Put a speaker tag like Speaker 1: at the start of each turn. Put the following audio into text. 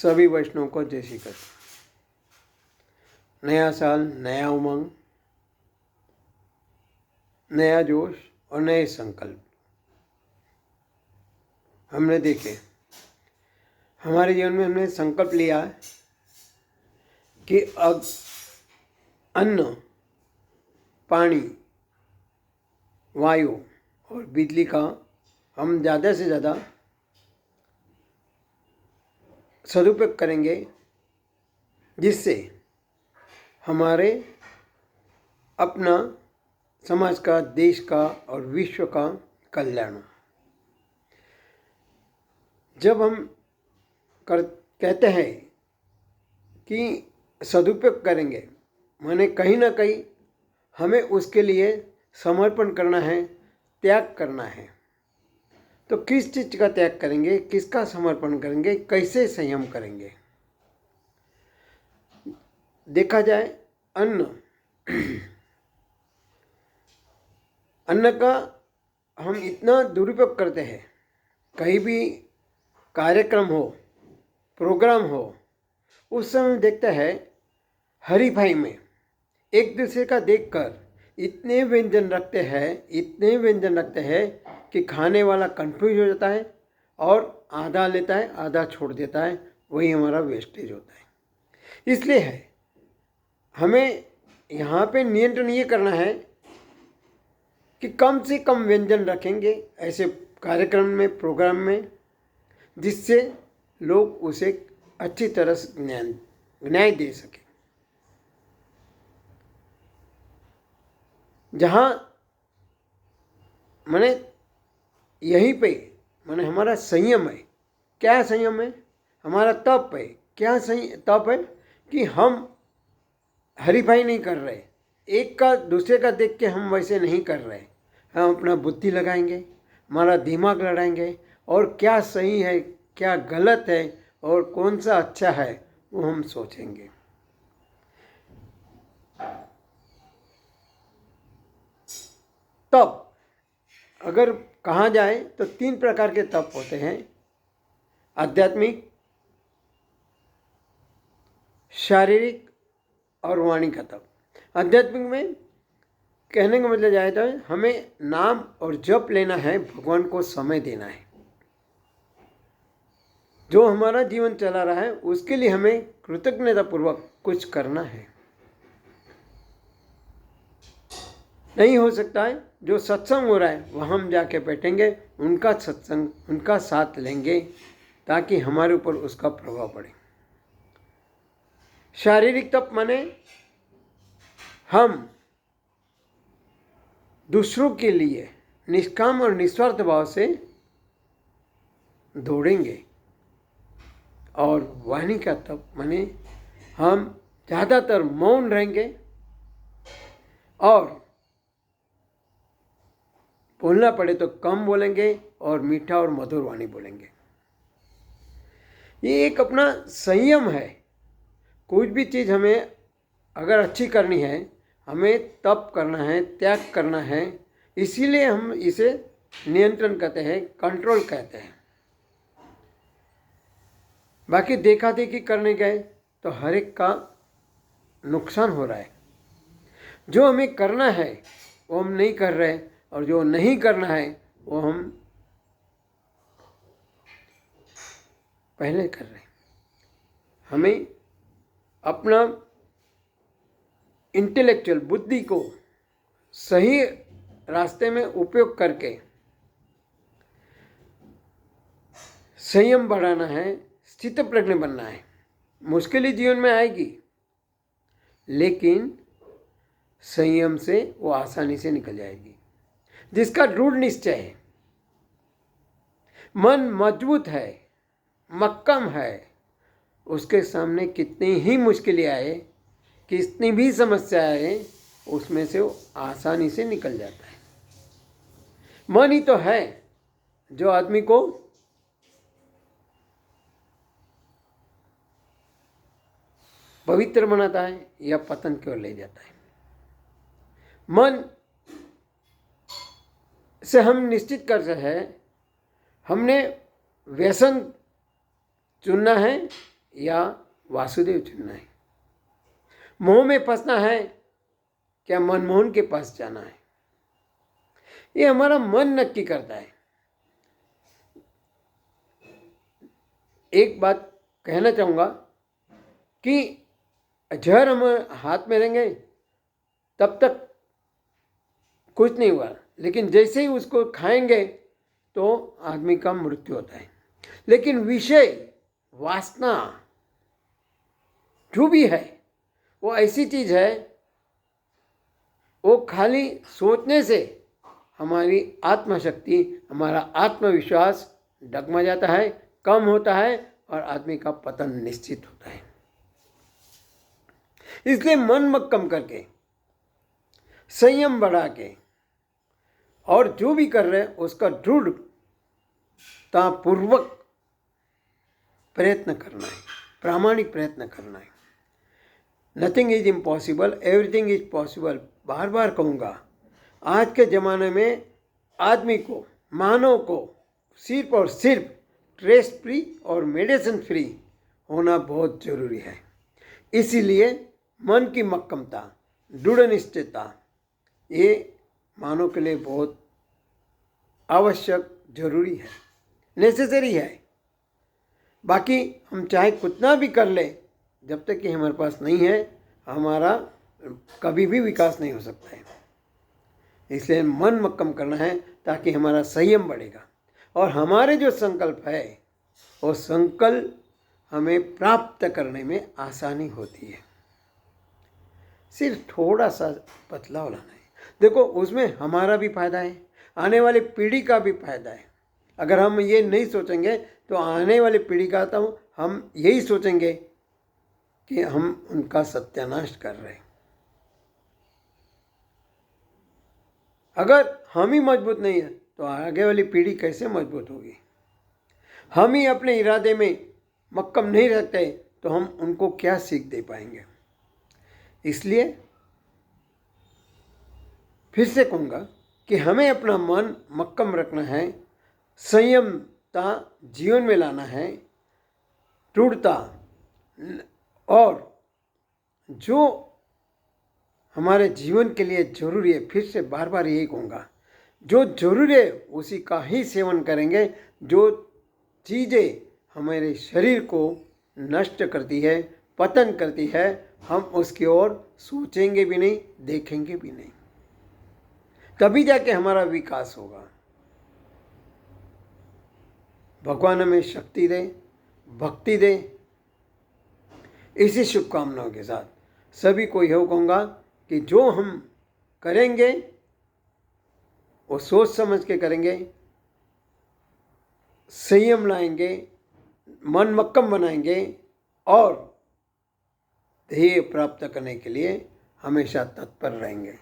Speaker 1: सभी वैष्णव को जय श्री कृष्ण। नया साल, नया उमंग, नया जोश और नए संकल्प। हमने देखे हमारे जीवन में हमने संकल्प लिया कि अब अन्न, पानी, वायु और बिजली का हम ज़्यादा से ज़्यादा सदुपयोग करेंगे, जिससे हमारे अपना, समाज का, देश का और विश्व का कल्याण हो। जब हम कहते हैं कि सदुपयोग करेंगे, माने कहीं ना कहीं हमें उसके लिए समर्पण करना है, त्याग करना है। तो किस चीज़ का त्याग करेंगे, किसका समर्पण करेंगे, कैसे संयम करेंगे? देखा जाए अन्न का हम इतना दुरुपयोग करते हैं। कहीं भी कार्यक्रम हो, प्रोग्राम हो, उस समय देखते हैं हरीफाई में एक दूसरे का देखकर इतने व्यंजन रखते हैं कि खाने वाला कंफ्यूज हो जाता है और आधा लेता है, आधा छोड़ देता है। वही हमारा वेस्टेज होता है। इसलिए है हमें यहाँ पे नियंत्रण ये करना है कि कम से कम व्यंजन रखेंगे ऐसे कार्यक्रम में, प्रोग्राम में, जिससे लोग उसे अच्छी तरह से न्याय दे सके। जहाँ माने यहीं पे माने हमारा संयम है। क्या संयम है? हमारा तप है। क्या तप है? कि हम हरीफाई नहीं कर रहे, एक का दूसरे का देख के हम वैसे नहीं कर रहे। हम अपना बुद्धि लगाएंगे, हमारा दिमाग लड़ाएंगे और क्या सही है, क्या गलत है और कौन सा अच्छा है वो हम सोचेंगे। तप अगर कहा जाए तो 3 प्रकार के तप होते हैं: आध्यात्मिक, शारीरिक और वाणी का तप। आध्यात्मिक में कहने का मतलब जाए तो हमें नाम और जप लेना है, भगवान को समय देना है। जो हमारा जीवन चला रहा है उसके लिए हमें कृतज्ञतापूर्वक कुछ करना है। नहीं हो सकता है जो सत्संग हो रहा है वह हम जाके बैठेंगे, उनका सत्संग, उनका साथ लेंगे ताकि हमारे ऊपर उसका प्रभाव पड़े। शारीरिक तप माने हम दूसरों के लिए निष्काम और निस्वार्थ भाव से दौड़ेंगे। और वाणी का तप माने हम ज़्यादातर मौन रहेंगे और बोलना पड़े तो कम बोलेंगे और मीठा और मधुर वाणी बोलेंगे। ये एक अपना संयम है। कुछ भी चीज़ हमें अगर अच्छी करनी है, हमें तप करना है, त्याग करना है। इसीलिए हम इसे नियंत्रण कहते हैं, कंट्रोल कहते हैं। बाकी देखा देखी करने गए तो हर एक का नुकसान हो रहा है। जो हमें करना है वो हम नहीं कर रहे और जो नहीं करना है वो हम पहले कर रहे हैं। हमें अपना इंटेलेक्चुअल बुद्धि को सही रास्ते में उपयोग करके संयम बढ़ाना है, स्थित प्रज्ञ बनना है। मुश्किलें जीवन में आएगी, लेकिन संयम से वो आसानी से निकल जाएगी। जिसका दृढ़ निश्चय है, मन मजबूत है, मक्कम है, उसके सामने कितनी ही मुश्किलें आए, कितनी भी समस्या आए, उसमें से वो आसानी से निकल जाता है। मन ही तो है जो आदमी को पवित्र बनाता है या पतन की ओर ले जाता है। मन से हम निश्चित कर सकते हैं हमने व्यसन चुनना है या वासुदेव चुनना है? मोह में फंसना है क्या मनमोहन के पास जाना है? ये हमारा मन नक्की करता है। एक बात कहना चाहूँगा कि जहर हम हाथ में रहेंगे तब तक कुछ नहीं हुआ, लेकिन जैसे ही उसको खाएंगे तो आदमी का मृत्यु होता है। लेकिन विषय, वासना जो भी है वो ऐसी चीज़ है, वो खाली सोचने से हमारी आत्मशक्ति, हमारा आत्मविश्वास डगमगा जाता है, कम होता है और आदमी का पतन निश्चित होता है। इसलिए मन मक्कम करके, संयम बढ़ा के और जो भी कर रहे हैं उसका दृढ़तापूर्वक प्रयत्न करना है, प्रामाणिक प्रयत्न करना है। Nothing is impossible, everything is possible. बार बार कहूँगा, आज के ज़माने में आदमी को, मानव को सिर्फ और सिर्फ स्ट्रेस फ्री और मेडिसिन फ्री होना बहुत ज़रूरी है। इसीलिए मन की मक्कमता, दृढ़ निश्चयता, ये मानव के लिए बहुत आवश्यक, जरूरी है, नेसेसरी है। बाकी हम चाहे कितना भी कर ले, जब तक कि हमारे पास नहीं है, हमारा कभी भी विकास नहीं हो सकता है। इसलिए मन मक्कम करना है ताकि हमारा संयम बढ़ेगा और हमारे जो संकल्प है वो संकल्प हमें प्राप्त करने में आसानी होती है। सिर्फ थोड़ा सा बदलाव लाना है। देखो, उसमें हमारा भी फायदा है, आने वाली पीढ़ी का भी फायदा है। अगर हम ये नहीं सोचेंगे तो आने वाली पीढ़ी का तो हम यही सोचेंगे कि हम उनका सत्यानाश कर रहे हैं। अगर हम ही मजबूत नहीं है तो आगे वाली पीढ़ी कैसे मजबूत होगी? हम ही अपने इरादे में मक्कम नहीं रखते तो हम उनको क्या सीख दे पाएंगे? इसलिए फिर से कहूँगा कि हमें अपना मन मक्कम रखना है, संयमता जीवन में लाना है, दृढ़ता, और जो हमारे जीवन के लिए जरूरी है, फिर से बार बार यही कहूँगा, जो जरूरी है उसी का ही सेवन करेंगे। जो चीज़ें हमारे शरीर को नष्ट करती है, पतन करती है, हम उसकी ओर सोचेंगे भी नहीं, देखेंगे भी नहीं। तभी जाके हमारा विकास होगा। भगवान हमें शक्ति दे, भक्ति दे। इसी शुभकामनाओं के साथ सभी को यह कहूँगा कि जो हम करेंगे वो सोच समझ के करेंगे, संयम लाएंगे, मन मक्कम बनाएंगे और ध्येय प्राप्त करने के लिए हमेशा तत्पर रहेंगे।